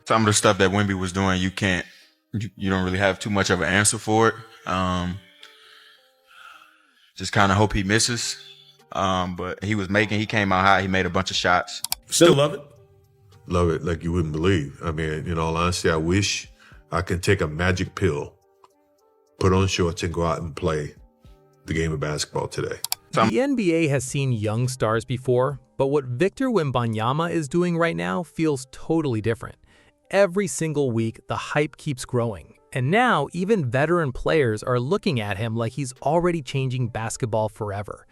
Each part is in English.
Some of the stuff that Wemby was doing, you don't really have too much of an answer for it. Just kind of hope he misses. But he came out high. He made a bunch of shots. Still love it? Love it like you wouldn't believe. I mean, in all honesty, I wish I could take a magic pill, put on shorts, and go out and play the game of basketball today. The NBA has seen young stars before, but what Victor Wembanyama is doing right now feels totally different. Every single week, the hype keeps growing, and now even veteran players are looking at him like he's already changing basketball forever.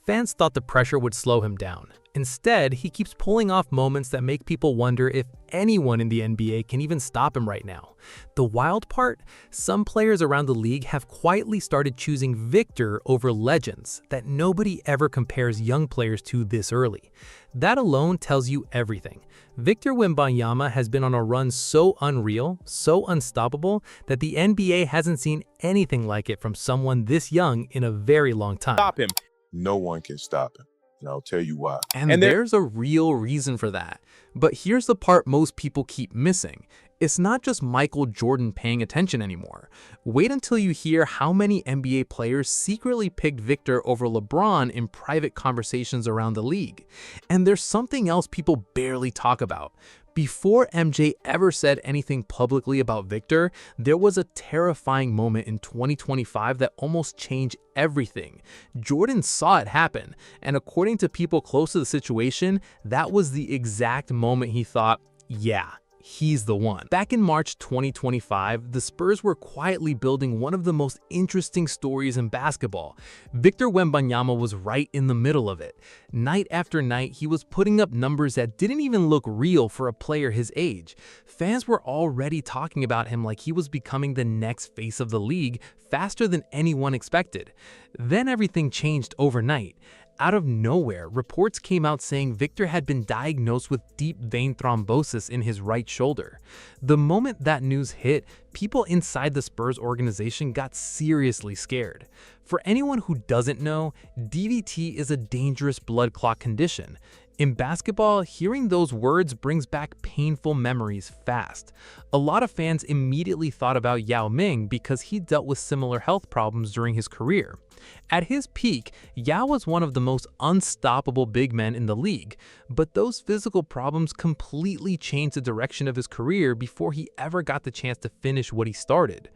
Fans thought the pressure would slow him down. Instead, he keeps pulling off moments that make people wonder if anyone in the NBA can even stop him right now. The wild part? Some players around the league have quietly started choosing Victor over legends that nobody ever compares young players to this early. That alone tells you everything. Victor Wembanyama has been on a run so unreal, so unstoppable, that the NBA hasn't seen anything like it from someone this young in a very long time. Stop him. No one can stop him. And I'll tell you why. And there's a real reason for that. But here's the part most people keep missing. It's not just Michael Jordan paying attention anymore. Wait until you hear how many NBA players secretly picked Victor over LeBron in private conversations around the league. And there's something else people barely talk about. Before MJ ever said anything publicly about Victor, there was a terrifying moment in 2025 that almost changed everything. Jordan saw it happen, and according to people close to the situation, that was the exact moment he thought, yeah, he's the one. Back in March 2025, the Spurs were quietly building one of the most interesting stories in basketball. Victor Wembanyama was right in the middle of it. Night after night, he was putting up numbers that didn't even look real for a player his age. Fans were already talking about him like he was becoming the next face of the league faster than anyone expected. Then everything changed overnight. Out of nowhere, reports came out saying Victor had been diagnosed with deep vein thrombosis in his right shoulder. The moment that news hit, people inside the Spurs organization got seriously scared. For anyone who doesn't know, DVT is a dangerous blood clot condition. In basketball, hearing those words brings back painful memories fast. A lot of fans immediately thought about Yao Ming because he dealt with similar health problems during his career. At his peak, Yao was one of the most unstoppable big men in the league, but those physical problems completely changed the direction of his career before he ever got the chance to finish what he started.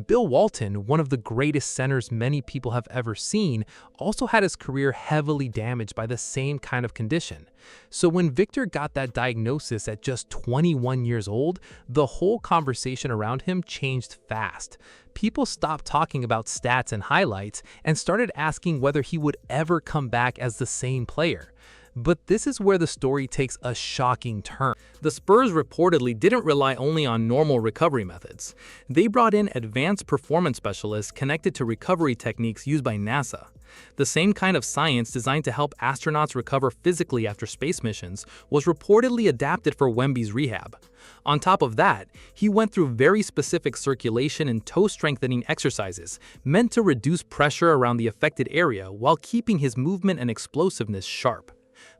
Bill Walton, one of the greatest centers many people have ever seen, also had his career heavily damaged by the same kind of condition. So when Victor got that diagnosis at just 21 years old, the whole conversation around him changed fast. People stopped talking about stats and highlights and started asking whether he would ever come back as the same player. But this is where the story takes a shocking turn. The Spurs reportedly didn't rely only on normal recovery methods. They brought in advanced performance specialists connected to recovery techniques used by NASA. The same kind of science designed to help astronauts recover physically after space missions was reportedly adapted for Wemby's rehab. On top of that, he went through very specific circulation and toe strengthening exercises meant to reduce pressure around the affected area while keeping his movement and explosiveness sharp.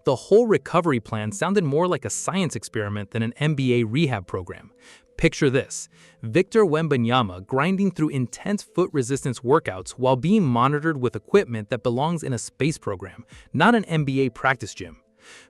The whole recovery plan sounded more like a science experiment than an NBA rehab program. Picture this: Victor Wembanyama grinding through intense foot resistance workouts while being monitored with equipment that belongs in a space program, not an NBA practice gym.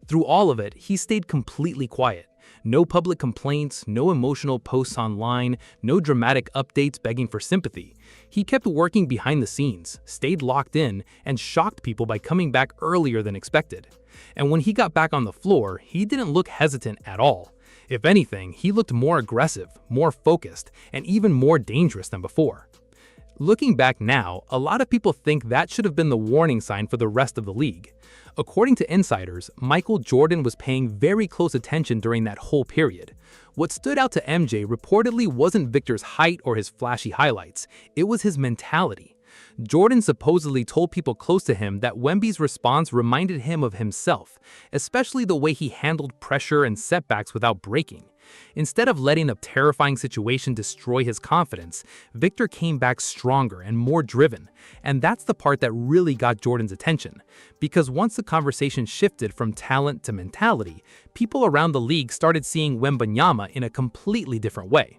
Through all of it, he stayed completely quiet. No public complaints, no emotional posts online, no dramatic updates begging for sympathy. He kept working behind the scenes, stayed locked in, and shocked people by coming back earlier than expected. And when he got back on the floor, he didn't look hesitant at all. If anything, he looked more aggressive, more focused, and even more dangerous than before. Looking back now, a lot of people think that should have been the warning sign for the rest of the league. According to insiders, Michael Jordan was paying very close attention during that whole period. What stood out to MJ reportedly wasn't Victor's height or his flashy highlights, it was his mentality. Jordan supposedly told people close to him that Wemby's response reminded him of himself, especially the way he handled pressure and setbacks without breaking. Instead of letting a terrifying situation destroy his confidence, Victor came back stronger and more driven. And that's the part that really got Jordan's attention. Because once the conversation shifted from talent to mentality, people around the league started seeing Wembanyama in a completely different way.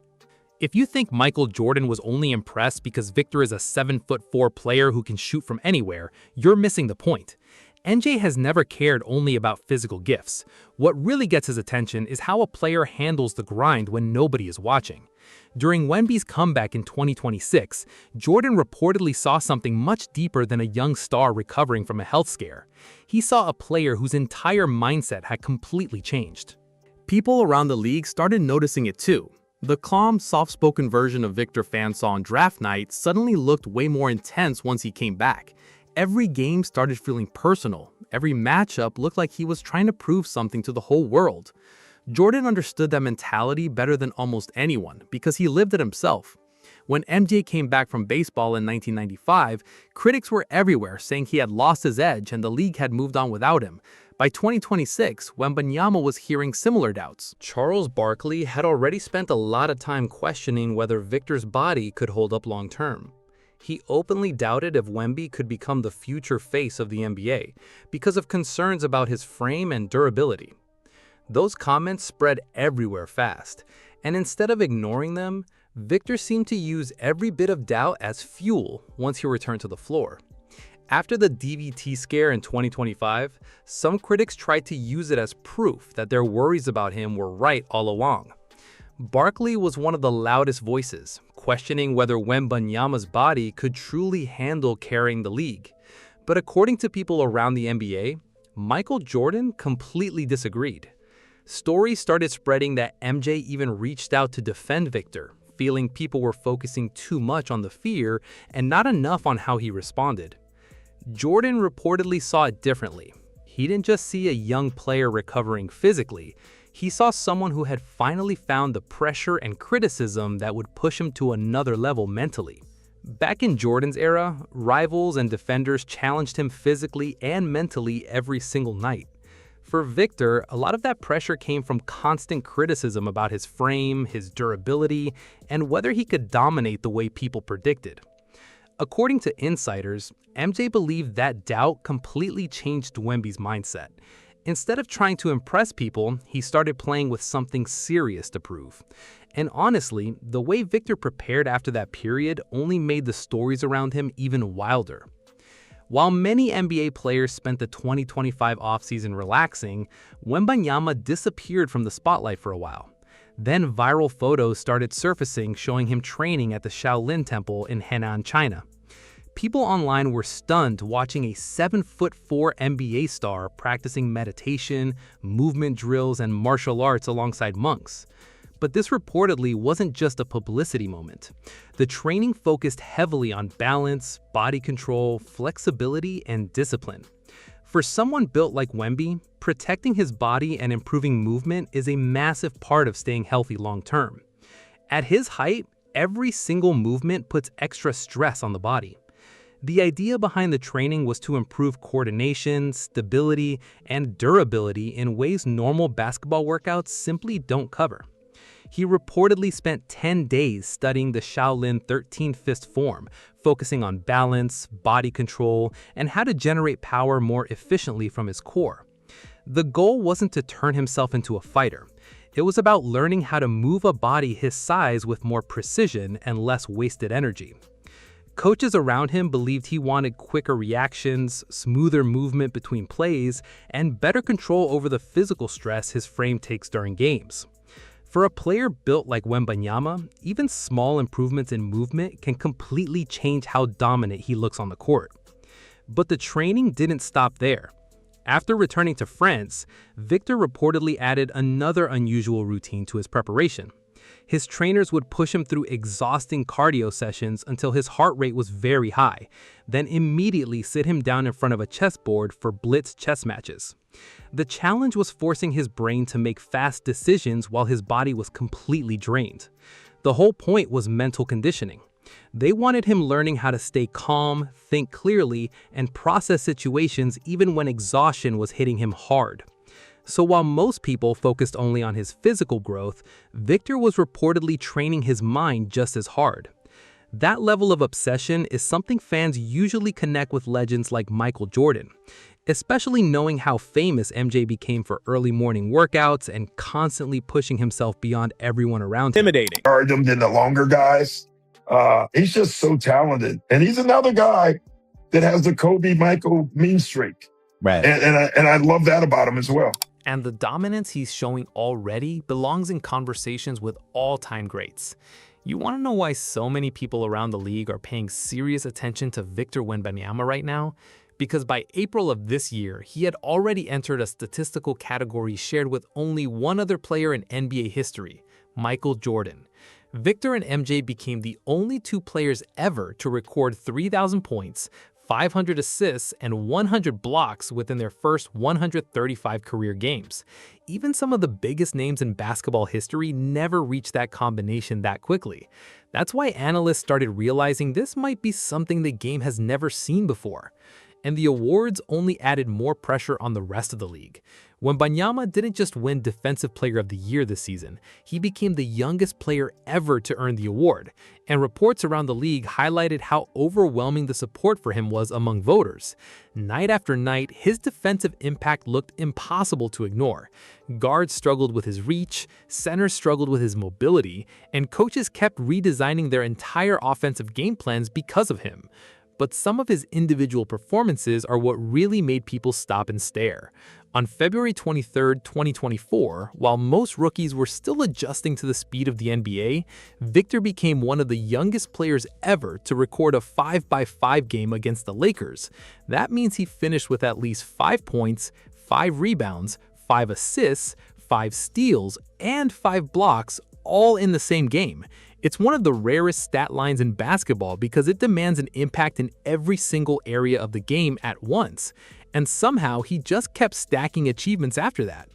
If you think Michael Jordan was only impressed because Victor is a 7'4" player who can shoot from anywhere, you're missing the point. MJ has never cared only about physical gifts. What really gets his attention is how a player handles the grind when nobody is watching. During Wemby's comeback in 2026, Jordan reportedly saw something much deeper than a young star recovering from a health scare. He saw a player whose entire mindset had completely changed. People around the league started noticing it too. The calm, soft-spoken version of Victor fans saw on draft night suddenly looked way more intense once he came back. Every game started feeling personal. Every matchup looked like he was trying to prove something to the whole world. Jordan understood that mentality better than almost anyone because he lived it himself. When MJ came back from baseball in 1995, critics were everywhere saying he had lost his edge and the league had moved on without him. By 2026, Wembanyama was hearing similar doubts. Charles Barkley had already spent a lot of time questioning whether Victor's body could hold up long-term. He openly doubted if Wemby could become the future face of the NBA because of concerns about his frame and durability. Those comments spread everywhere fast, and instead of ignoring them, Victor seemed to use every bit of doubt as fuel once he returned to the floor. After the DVT scare in 2025, some critics tried to use it as proof that their worries about him were right all along. Barkley was one of the loudest voices, questioning whether Wembanyama's body could truly handle carrying the league. But according to people around the NBA, Michael Jordan completely disagreed. Stories started spreading that MJ even reached out to defend Victor, feeling people were focusing too much on the fear and not enough on how he responded. Jordan reportedly saw it differently. He didn't just see a young player recovering physically, he saw someone who had finally found the pressure and criticism that would push him to another level mentally. Back in Jordan's era, rivals and defenders challenged him physically and mentally every single night. For Victor, a lot of that pressure came from constant criticism about his frame, his durability, and whether he could dominate the way people predicted. According to insiders, MJ believed that doubt completely changed Wemby's mindset. Instead of trying to impress people, he started playing with something serious to prove. And honestly, the way Victor prepared after that period only made the stories around him even wilder. While many NBA players spent the 2025 offseason relaxing, Wembanyama disappeared from the spotlight for a while. Then viral photos started surfacing showing him training at the Shaolin Temple in Henan, China. People online were stunned watching a 7'4" NBA star practicing meditation, movement drills, and martial arts alongside monks. But this reportedly wasn't just a publicity moment. The training focused heavily on balance, body control, flexibility, and discipline. For someone built like Wemby, protecting his body and improving movement is a massive part of staying healthy long-term. At his height, every single movement puts extra stress on the body. The idea behind the training was to improve coordination, stability, and durability in ways normal basketball workouts simply don't cover. He reportedly spent 10 days studying the Shaolin 13-fist form, focusing on balance, body control, and how to generate power more efficiently from his core. The goal wasn't to turn himself into a fighter. It was about learning how to move a body his size with more precision and less wasted energy. Coaches around him believed he wanted quicker reactions, smoother movement between plays, and better control over the physical stress his frame takes during games. For a player built like Wembanyama, even small improvements in movement can completely change how dominant he looks on the court. But the training didn't stop there. After returning to France, Victor reportedly added another unusual routine to his preparation. His trainers would push him through exhausting cardio sessions until his heart rate was very high, then immediately sit him down in front of a chessboard for blitz chess matches. The challenge was forcing his brain to make fast decisions while his body was completely drained. The whole point was mental conditioning. They wanted him learning how to stay calm, think clearly, and process situations even when exhaustion was hitting him hard. So while most people focused only on his physical growth, Victor was reportedly training his mind just as hard. That level of obsession is something fans usually connect with legends like Michael Jordan, especially knowing how famous MJ became for early morning workouts and constantly pushing himself beyond everyone around him. Intimidating. Guard him than the longer guys. He's just so talented. And he's another guy that has the Kobe Michael mean streak. Right. And I love that about him as well. And the dominance he's showing already belongs in conversations with all-time greats. You want to know why so many people around the league are paying serious attention to Victor Wembanyama right now? Because by April of this year, he had already entered a statistical category shared with only one other player in NBA history, Michael Jordan. Victor and MJ became the only two players ever to record 3,000 points, 500 assists, and 100 blocks within their first 135 career games. Even some of the biggest names in basketball history never reached that combination that quickly. That's why analysts started realizing this might be something the game has never seen before. And the awards only added more pressure on the rest of the league. Wembanyama didn't just win Defensive Player of the Year this season, he became the youngest player ever to earn the award, and reports around the league highlighted how overwhelming the support for him was among voters. Night after night, his defensive impact looked impossible to ignore. Guards struggled with his reach, centers struggled with his mobility, and coaches kept redesigning their entire offensive game plans because of him. But some of his individual performances are what really made people stop and stare. On February 23, 2024, while most rookies were still adjusting to the speed of the NBA, Victor became one of the youngest players ever to record a 5-by-5 game against the Lakers. That means he finished with at least 5 points, 5 rebounds, 5 assists, 5 steals, and 5 blocks, all in the same game. It's one of the rarest stat lines in basketball because it demands an impact in every single area of the game at once. And somehow he just kept stacking achievements after that.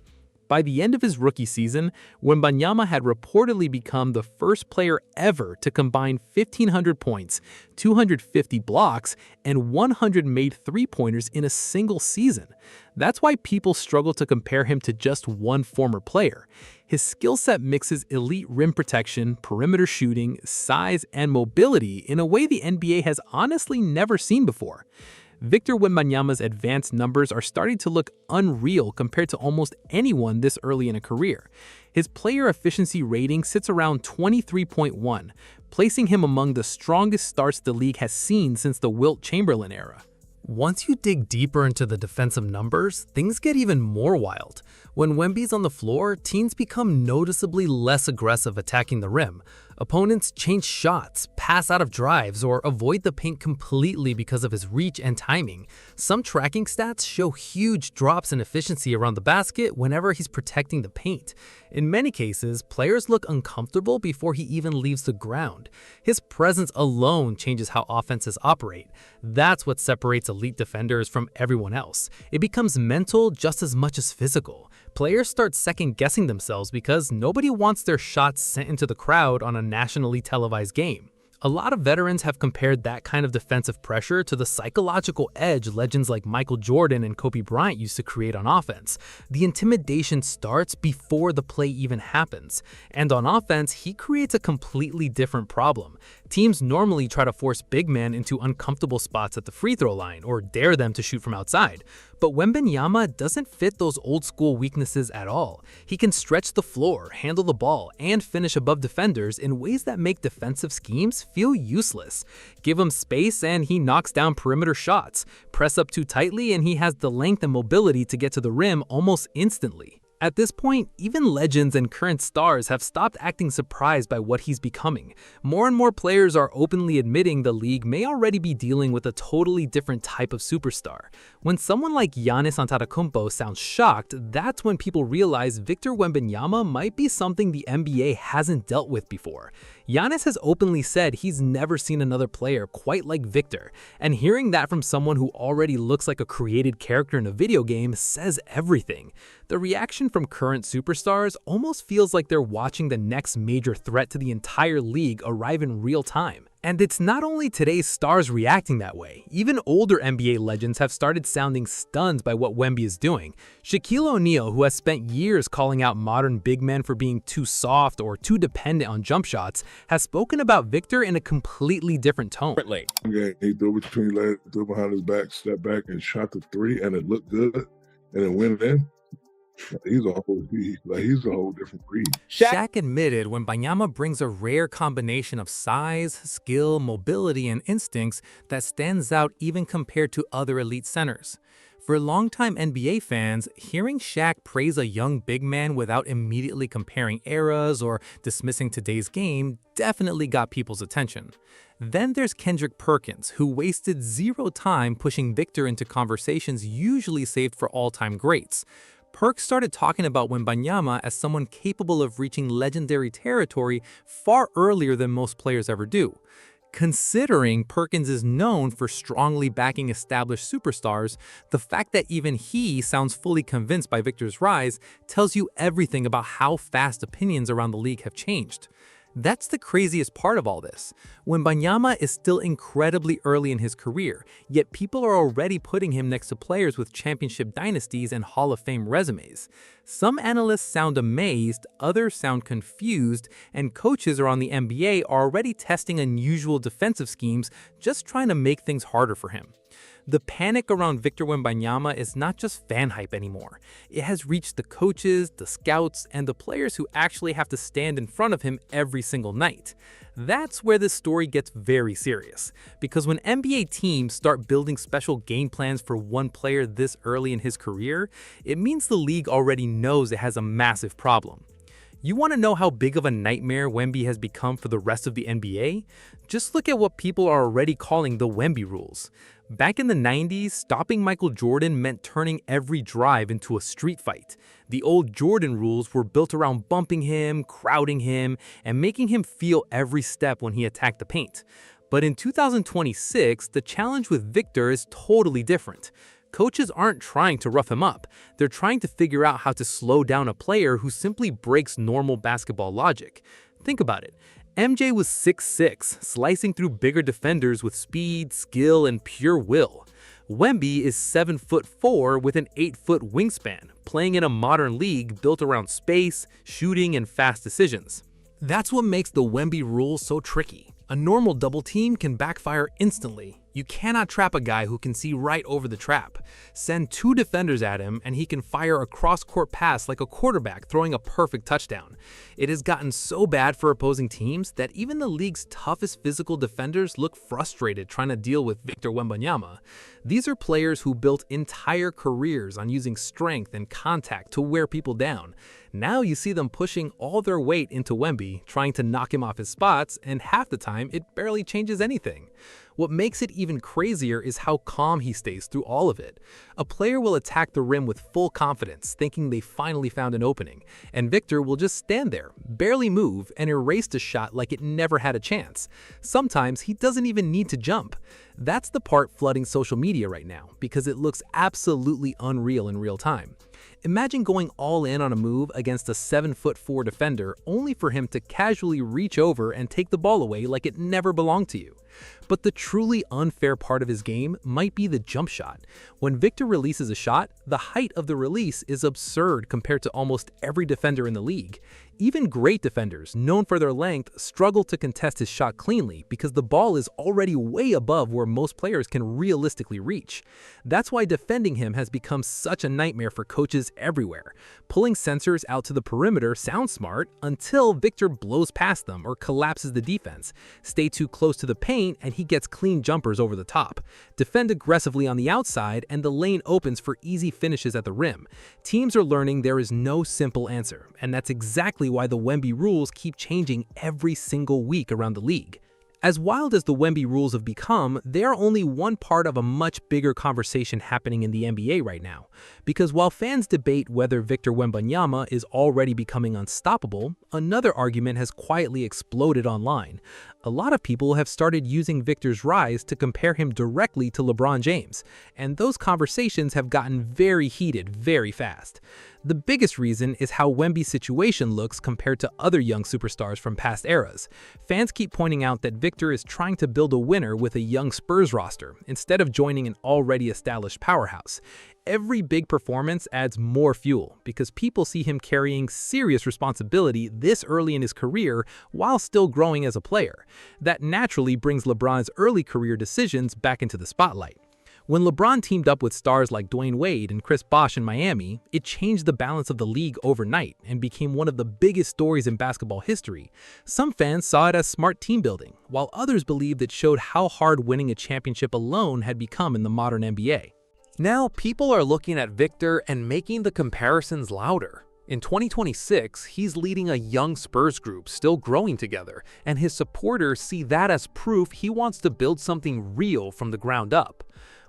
By the end of his rookie season, Wembanyama had reportedly become the first player ever to combine 1,500 points, 250 blocks, and 100 made three-pointers in a single season. That's why people struggle to compare him to just one former player. His skill set mixes elite rim protection, perimeter shooting, size, and mobility in a way the NBA has honestly never seen before. Victor Wembanyama's advanced numbers are starting to look unreal compared to almost anyone this early in a career. His player efficiency rating sits around 23.1, placing him among the strongest starts the league has seen since the Wilt Chamberlain era. Once you dig deeper into the defensive numbers, things get even more wild. When Wemby's on the floor, teams become noticeably less aggressive attacking the rim. Opponents change shots, pass out of drives, or avoid the paint completely because of his reach and timing. Some tracking stats show huge drops in efficiency around the basket whenever he's protecting the paint. In many cases, players look uncomfortable before he even leaves the ground. His presence alone changes how offenses operate. That's what separates elite defenders from everyone else. It becomes mental just as much as physical. Players start second-guessing themselves because nobody wants their shots sent into the crowd on a nationally televised game. A lot of veterans have compared that kind of defensive pressure to the psychological edge legends like Michael Jordan and Kobe Bryant used to create on offense. The intimidation starts before the play even happens. And on offense, he creates a completely different problem. Teams normally try to force big men into uncomfortable spots at the free throw line or dare them to shoot from outside. But Wembanyama doesn't fit those old-school weaknesses at all. He can stretch the floor, handle the ball, and finish above defenders in ways that make defensive schemes feel useless. Give him space and he knocks down perimeter shots. Press up too tightly and he has the length and mobility to get to the rim almost instantly. At this point, even legends and current stars have stopped acting surprised by what he's becoming. More and more players are openly admitting the league may already be dealing with a totally different type of superstar. When someone like Giannis Antetokounmpo sounds shocked, that's when people realize Victor Wembanyama might be something the NBA hasn't dealt with before. Giannis has openly said he's never seen another player quite like Victor, and hearing that from someone who already looks like a created character in a video game says everything. The reaction from current superstars almost feels like they're watching the next major threat to the entire league arrive in real time. And it's not only today's stars reacting that way. Even older NBA legends have started sounding stunned by what Wemby is doing. Shaquille O'Neal, who has spent years calling out modern big men for being too soft or too dependent on jump shots, has spoken about Victor in a completely different tone. Okay, he threw between legs, threw behind his back, stepped back, and shot the three, and it looked good, and it went in. He's a whole different breed. Shaq admitted Wembanyama brings a rare combination of size, skill, mobility, and instincts that stands out even compared to other elite centers. For longtime NBA fans, hearing Shaq praise a young big man without immediately comparing eras or dismissing today's game definitely got people's attention. Then there's Kendrick Perkins, who wasted zero time pushing Victor into conversations usually saved for all-time greats. Perk started talking about Wembanyama as someone capable of reaching legendary territory far earlier than most players ever do. Considering Perkins is known for strongly backing established superstars, the fact that even he sounds fully convinced by Victor's rise tells you everything about how fast opinions around the league have changed. That's the craziest part of all this. Wembanyama is still incredibly early in his career, yet people are already putting him next to players with championship dynasties and Hall of Fame resumes. Some analysts sound amazed, others sound confused, and coaches around the NBA are already testing unusual defensive schemes just trying to make things harder for him. The panic around Victor Wembanyama is not just fan hype anymore. It has reached the coaches, the scouts, and the players who actually have to stand in front of him every single night. That's where this story gets very serious, because when NBA teams start building special game plans for one player this early in his career, it means the league already knows it has a massive problem. You want to know how big of a nightmare Wemby has become for the rest of the NBA? Just look at what people are already calling the Wemby rules. Back in the 90s, stopping Michael Jordan meant turning every drive into a street fight. The old Jordan rules were built around bumping him, crowding him, and making him feel every step when he attacked the paint. But in 2026, the challenge with Victor is totally different. Coaches aren't trying to rough him up. They're trying to figure out how to slow down a player who simply breaks normal basketball logic. Think about it. MJ was 6'6", slicing through bigger defenders with speed, skill, and pure will. Wemby is 7'4" with an 8-foot wingspan, playing in a modern league built around space, shooting, and fast decisions. That's what makes the Wemby rule so tricky. A normal double team can backfire instantly. You cannot trap a guy who can see right over the trap. Send two defenders at him and he can fire a cross-court pass like a quarterback throwing a perfect touchdown. It has gotten so bad for opposing teams that even the league's toughest physical defenders look frustrated trying to deal with Victor Wembanyama. These are players who built entire careers on using strength and contact to wear people down. Now you see them pushing all their weight into Wemby, trying to knock him off his spots, and half the time it barely changes anything. What makes it even crazier is how calm he stays through all of it. A player will attack the rim with full confidence, thinking they finally found an opening, and Victor will just stand there, barely move, and erase the shot like it never had a chance. Sometimes he doesn't even need to jump. That's the part flooding social media right now, because it looks absolutely unreal in real time. Imagine going all in on a move against a 7'4" defender only for him to casually reach over and take the ball away like it never belonged to you. But the truly unfair part of his game might be the jump shot. When Victor releases a shot, the height of the release is absurd compared to almost every defender in the league. Even great defenders, known for their length, struggle to contest his shot cleanly because the ball is already way above where most players can realistically reach. That's why defending him has become such a nightmare for coaches everywhere. Pulling sensors out to the perimeter sounds smart until Victor blows past them or collapses the defense. Stay too close to the paint and he gets clean jumpers over the top. Defend aggressively on the outside and the lane opens for easy finishes at the rim. Teams are learning there is no simple answer, and that's exactly why the Wemby rules keep changing every single week around the league. As wild as the Wemby rules have become, they are only one part of a much bigger conversation happening in the NBA right now. Because while fans debate whether Victor Wembanyama is already becoming unstoppable, another argument has quietly exploded online. A lot of people have started using Victor's rise to compare him directly to LeBron James, and those conversations have gotten very heated very fast. The biggest reason is how Wemby's situation looks compared to other young superstars from past eras. Fans keep pointing out that Victor is trying to build a winner with a young Spurs roster, instead of joining an already established powerhouse. Every big performance adds more fuel, because people see him carrying serious responsibility this early in his career while still growing as a player. That naturally brings LeBron's early career decisions back into the spotlight. When LeBron teamed up with stars like Dwayne Wade and Chris Bosh in Miami, it changed the balance of the league overnight and became one of the biggest stories in basketball history. Some fans saw it as smart team building, while others believed it showed how hard winning a championship alone had become in the modern NBA. Now, people are looking at Victor and making the comparisons louder. In 2026, he's leading a young Spurs group still growing together, and his supporters see that as proof he wants to build something real from the ground up.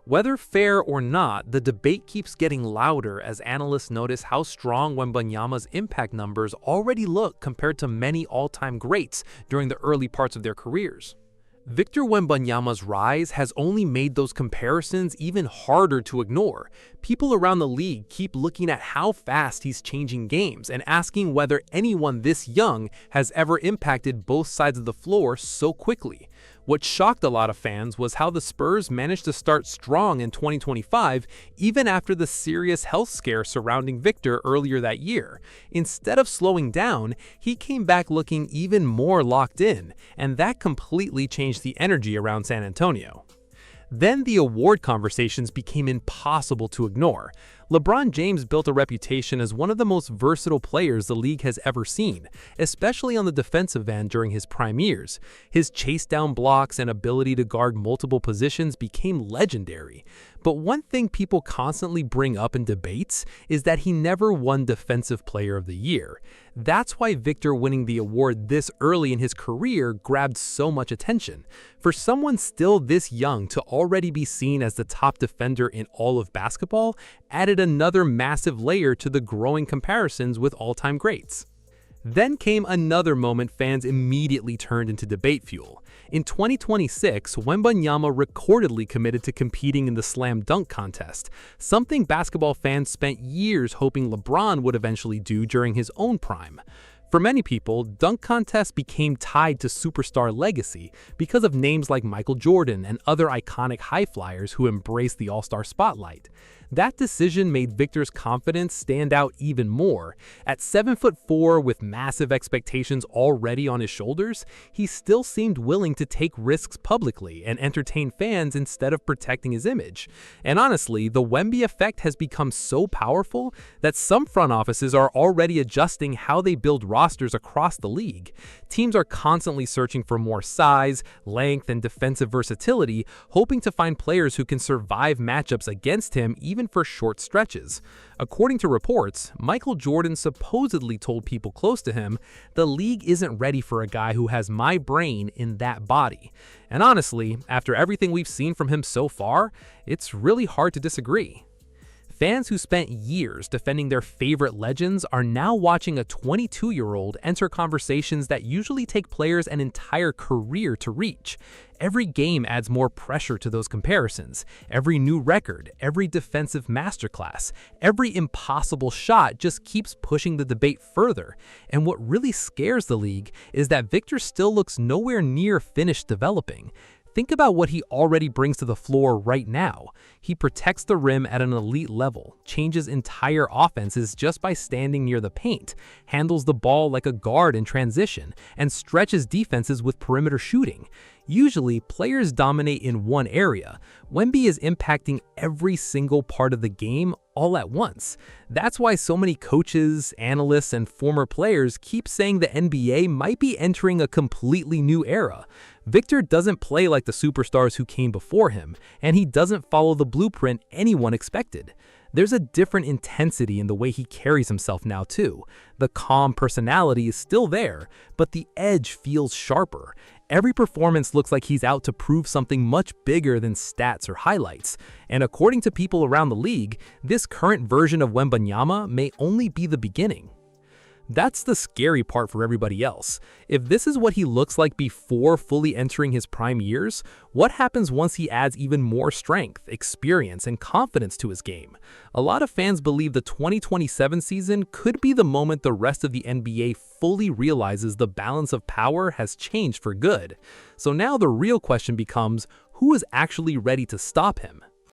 Whether fair or not, the debate keeps getting louder as analysts notice how strong Wembanyama's impact numbers already look compared to many all-time greats during the early parts of their careers. Victor Wembanyama's rise has only made those comparisons even harder to ignore. People around the league keep looking at how fast he's changing games and asking whether anyone this young has ever impacted both sides of the floor so quickly. What shocked a lot of fans was how the Spurs managed to start strong in 2025, even after the serious health scare surrounding Victor earlier that year. Instead of slowing down, he came back looking even more locked in, and that completely changed the energy around San Antonio. Then the award conversations became impossible to ignore. LeBron James built a reputation as one of the most versatile players the league has ever seen, especially on the defensive end during his prime years. His chase-down blocks and ability to guard multiple positions became legendary. But one thing people constantly bring up in debates is that he never won Defensive Player of the Year. That's why Victor winning the award this early in his career grabbed so much attention. For someone still this young to already be seen as the top defender in all of basketball added another massive layer to the growing comparisons with all-time greats. Then came another moment fans immediately turned into debate fuel. In 2026, Wembanyama recordedly committed to competing in the slam dunk contest, something basketball fans spent years hoping LeBron would eventually do during his own prime. For many people, dunk contests became tied to superstar legacy because of names like Michael Jordan and other iconic high flyers who embraced the all-star spotlight. That decision made Victor's confidence stand out even more. At 7'4" with massive expectations already on his shoulders, he still seemed willing to take risks publicly and entertain fans instead of protecting his image. And honestly, the Wemby effect has become so powerful that some front offices are already adjusting how they build rosters across the league. Teams are constantly searching for more size, length, and defensive versatility, hoping to find players who can survive matchups against him even for short stretches. According to reports, Michael Jordan supposedly told people close to him, "The league isn't ready for a guy who has my brain in that body." And honestly, after everything we've seen from him so far, it's really hard to disagree. Fans who spent years defending their favorite legends are now watching a 22-year-old enter conversations that usually take players an entire career to reach. Every game adds more pressure to those comparisons. Every new record, every defensive masterclass, every impossible shot just keeps pushing the debate further. And what really scares the league is that Victor still looks nowhere near finished developing. Think about what he already brings to the floor right now. He protects the rim at an elite level, changes entire offenses just by standing near the paint, handles the ball like a guard in transition, and stretches defenses with perimeter shooting. Usually, players dominate in one area. Wemby is impacting every single part of the game all at once. That's why so many coaches, analysts, and former players keep saying the NBA might be entering a completely new era. Victor doesn't play like the superstars who came before him, and he doesn't follow the blueprint anyone expected. There's a different intensity in the way he carries himself now too. The calm personality is still there, but the edge feels sharper. Every performance looks like he's out to prove something much bigger than stats or highlights. And according to people around the league, this current version of Wembanyama may only be the beginning. That's the scary part for everybody else. If this is what he looks like before fully entering his prime years, what happens once he adds even more strength, experience, and confidence to his game? A lot of fans believe the 2027 season could be the moment the rest of the NBA fully realizes the balance of power has changed for good. So now the real question becomes, who is actually ready to stop him?